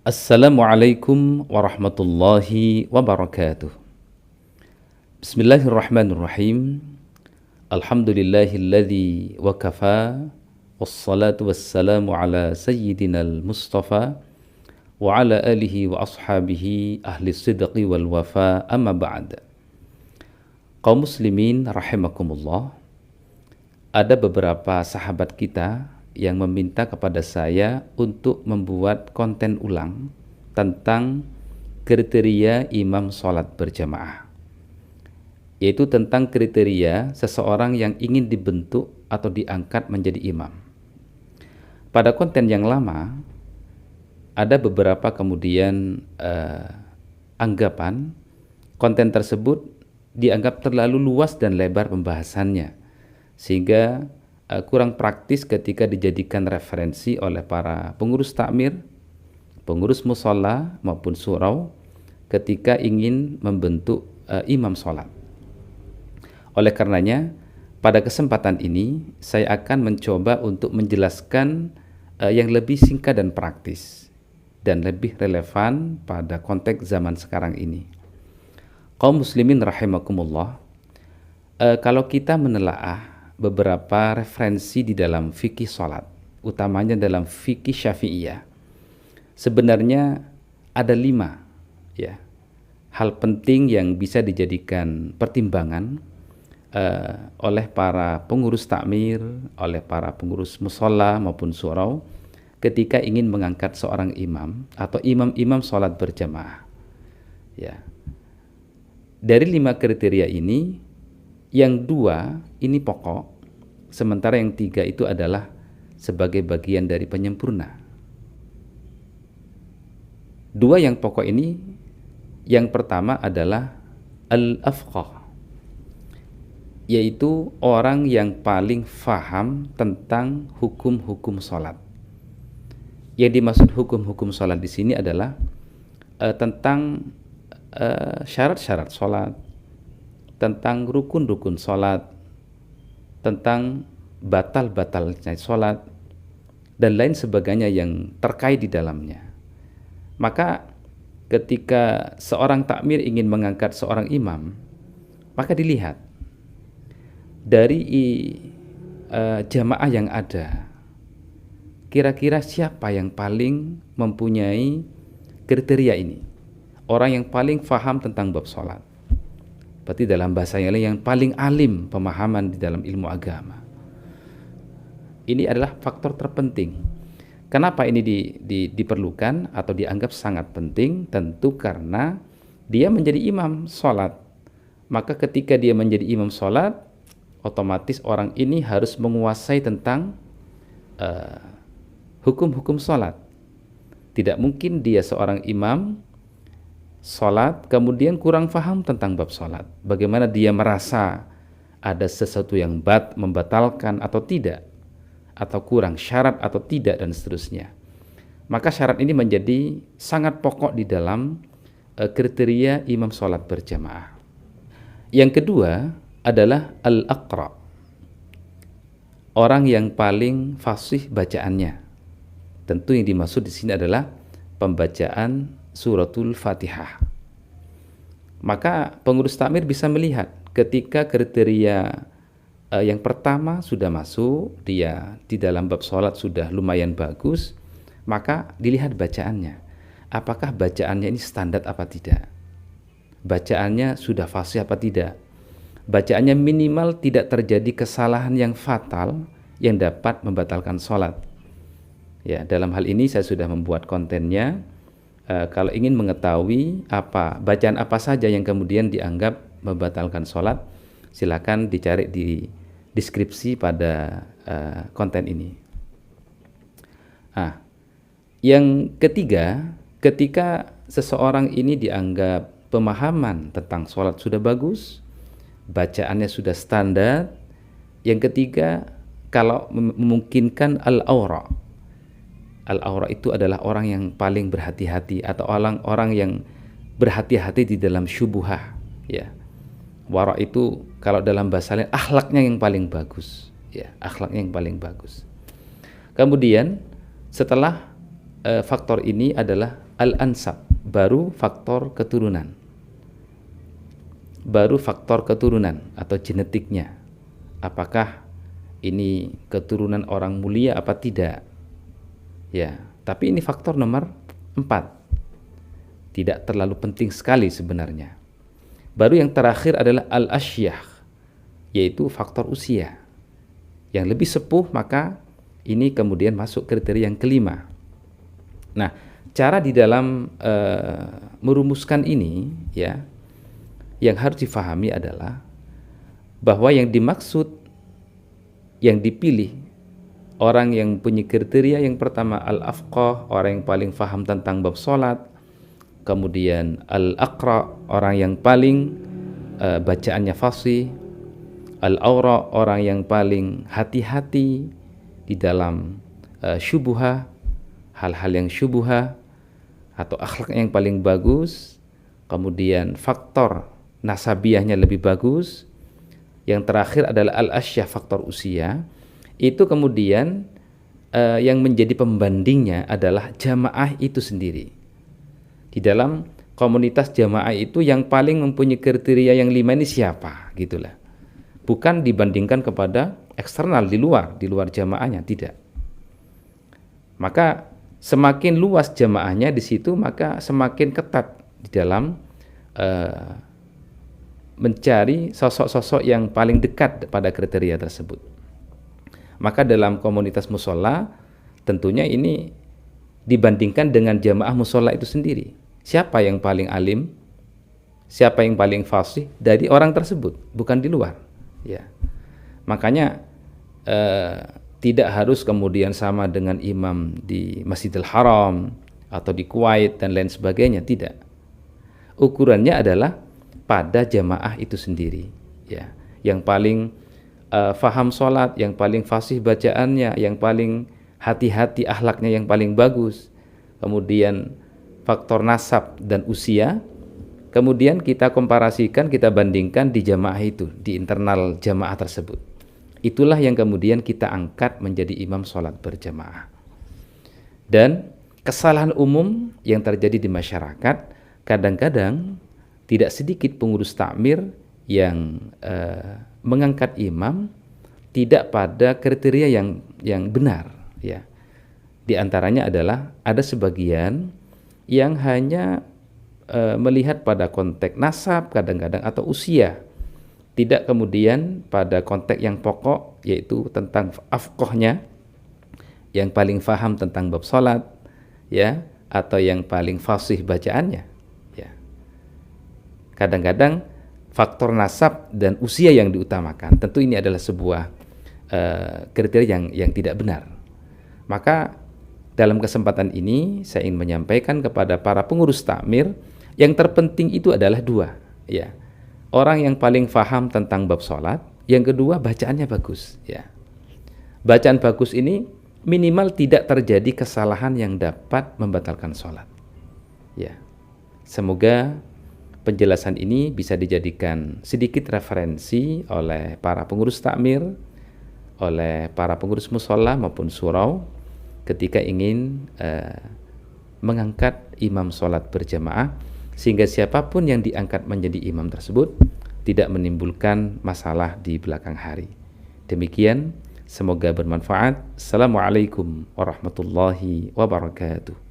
Assalamualaikum warahmatullahi wabarakatuh. Bismillahirrahmanirrahim. Alhamdulillahilladzi wa kafa, wassalatu wassalamu ala sayyidinal mustafa wa ala alihi wa ashabihi ahli sidqi wal wafa, amma ba'd. Kaum muslimin rahimakumullah, ada beberapa sahabat kita yang meminta kepada saya untuk membuat konten ulang tentang kriteria imam sholat berjamaah, yaitu tentang kriteria seseorang yang ingin dibentuk atau diangkat menjadi imam. Pada konten yang lama ada beberapa kemudian anggapan konten tersebut dianggap terlalu luas dan lebar pembahasannya, sehingga kurang praktis ketika dijadikan referensi oleh para pengurus takmir, pengurus musola maupun surau ketika ingin membentuk imam sholat. Oleh karenanya, pada kesempatan ini saya akan mencoba untuk menjelaskan yang lebih singkat dan praktis dan lebih relevan pada konteks zaman sekarang ini. Kaum muslimin rahimakumullah, kalau kita menelaah beberapa referensi di dalam fikih sholat, utamanya dalam fikih syafi'iyah, sebenarnya ada 5 hal penting yang bisa dijadikan pertimbangan oleh para pengurus takmir, oleh para pengurus musola maupun surau ketika ingin mengangkat seorang imam atau imam-imam sholat berjamaah. Dari 5 kriteria ini, yang 2 ini pokok, sementara yang 3 itu adalah sebagai bagian dari penyempurna. 2 yang pokok ini, yang pertama adalah al-afqah, yaitu orang yang paling faham tentang hukum-hukum sholat. Yang dimaksud hukum-hukum sholat di sini adalah tentang syarat-syarat sholat, tentang rukun-rukun sholat, tentang batal-batalnya sholat, dan lain sebagainya yang terkait di dalamnya. Maka ketika seorang takmir ingin mengangkat seorang imam, maka dilihat dari jamaah yang ada, kira-kira siapa yang paling mempunyai kriteria ini, orang yang paling faham tentang bab sholat. Berarti dalam bahasa yang paling alim pemahaman di dalam ilmu agama. Ini adalah faktor terpenting. Kenapa ini diperlukan atau dianggap sangat penting? Tentu karena dia menjadi imam sholat. Maka ketika dia menjadi imam sholat, otomatis orang ini harus menguasai tentang hukum-hukum sholat. Tidak mungkin dia seorang imam sholat kemudian kurang paham tentang bab sholat. Bagaimana dia merasa ada sesuatu yang membatalkan atau tidak, atau kurang syarat atau tidak, dan seterusnya. Maka syarat ini menjadi sangat pokok di dalam kriteria imam sholat berjamaah. Yang kedua adalah al-aqra, orang yang paling fasih bacaannya. Tentu yang dimaksud di sini adalah pembacaan suratul Fatihah. Maka pengurus takmir bisa melihat ketika kriteria yang pertama sudah masuk, dia di dalam bab sholat sudah lumayan bagus, maka dilihat bacaannya. Apakah bacaannya ini standar apa tidak? Bacaannya sudah fasih apa tidak? Bacaannya minimal tidak terjadi kesalahan yang fatal yang dapat membatalkan sholat. Dalam hal ini saya sudah membuat kontennya. Kalau ingin mengetahui bacaan apa saja yang kemudian dianggap membatalkan sholat, silakan dicari di deskripsi pada konten ini. Yang ketiga, ketika seseorang ini dianggap pemahaman tentang sholat sudah bagus, bacaannya sudah standar. Yang ketiga, kalau memungkinkan al-awra. Al-awra itu adalah orang yang paling berhati-hati, atau orang yang berhati-hati di dalam syubuhah. Wara itu kalau dalam bahasa lain akhlaknya yang paling bagus. Akhlaknya yang paling bagus. Kemudian setelah faktor ini adalah al-ansab, baru faktor keturunan. Baru faktor keturunan atau genetiknya. Apakah ini keturunan orang mulia apa tidak? Ya, tapi ini faktor nomor 4. Tidak terlalu penting sekali sebenarnya. Baru yang terakhir adalah al-asyah, yaitu faktor usia. Yang lebih sepuh, maka ini kemudian masuk kriteria yang kelima. Nah, cara di dalam merumuskan ini, ya, yang harus difahami adalah bahwa yang dimaksud, yang dipilih orang yang punya kriteria yang pertama al-afqah, orang yang paling faham tentang bab salat, kemudian al-aqra, orang yang paling bacaannya fasih, al-awra, orang yang paling hati-hati di dalam syubhah, hal-hal yang syubhah atau akhlak yang paling bagus, kemudian faktor nasabiahnya lebih bagus. Yang terakhir adalah al-asyah, faktor usia. Itu kemudian yang menjadi pembandingnya adalah jamaah itu sendiri. Di dalam komunitas jamaah itu yang paling mempunyai kriteria yang 5 ini siapa, gitulah. Bukan dibandingkan kepada eksternal di luar jamaahnya, tidak. Maka semakin luas jamaahnya di situ, maka semakin ketat di dalam mencari sosok-sosok yang paling dekat pada kriteria tersebut. Maka dalam komunitas musola tentunya ini dibandingkan dengan jamaah musola itu sendiri. Siapa yang paling alim, siapa yang paling fasih dari orang tersebut, bukan di luar. Ya, makanya tidak harus kemudian sama dengan imam di Masjidil Haram atau di Kuwait dan lain sebagainya, tidak. Ukurannya adalah pada jamaah itu sendiri, ya, yang paling faham sholat, yang paling fasih bacaannya, yang paling hati-hati akhlaknya, yang paling bagus. Kemudian faktor nasab dan usia, kemudian kita komparasikan, kita bandingkan di jamaah itu, di internal jamaah tersebut. Itulah yang kemudian kita angkat menjadi imam sholat berjamaah. Dan kesalahan umum yang terjadi di masyarakat, kadang-kadang tidak sedikit pengurus takmir yang mengangkat imam tidak pada kriteria yang benar, ya. Di antaranya adalah ada sebagian yang hanya melihat pada konteks nasab kadang-kadang atau usia, tidak kemudian pada konteks yang pokok, yaitu tentang afqahnya, yang paling faham tentang bab salat, ya, atau yang paling fasih bacaannya, ya. Kadang-kadang faktor nasab dan usia yang diutamakan. Tentu ini adalah sebuah kriteria yang tidak benar. Maka dalam kesempatan ini saya ingin menyampaikan kepada para pengurus takmir, yang terpenting itu adalah 2, ya. Orang yang paling faham tentang bab salat, yang kedua bacaannya bagus, ya. Bacaan bagus ini minimal tidak terjadi kesalahan yang dapat membatalkan salat, ya. Semoga penjelasan ini bisa dijadikan sedikit referensi oleh para pengurus takmir, oleh para pengurus mushola maupun surau ketika ingin mengangkat imam sholat berjamaah, sehingga siapapun yang diangkat menjadi imam tersebut tidak menimbulkan masalah di belakang hari. Demikian, semoga bermanfaat. Assalamualaikum warahmatullahi wabarakatuh.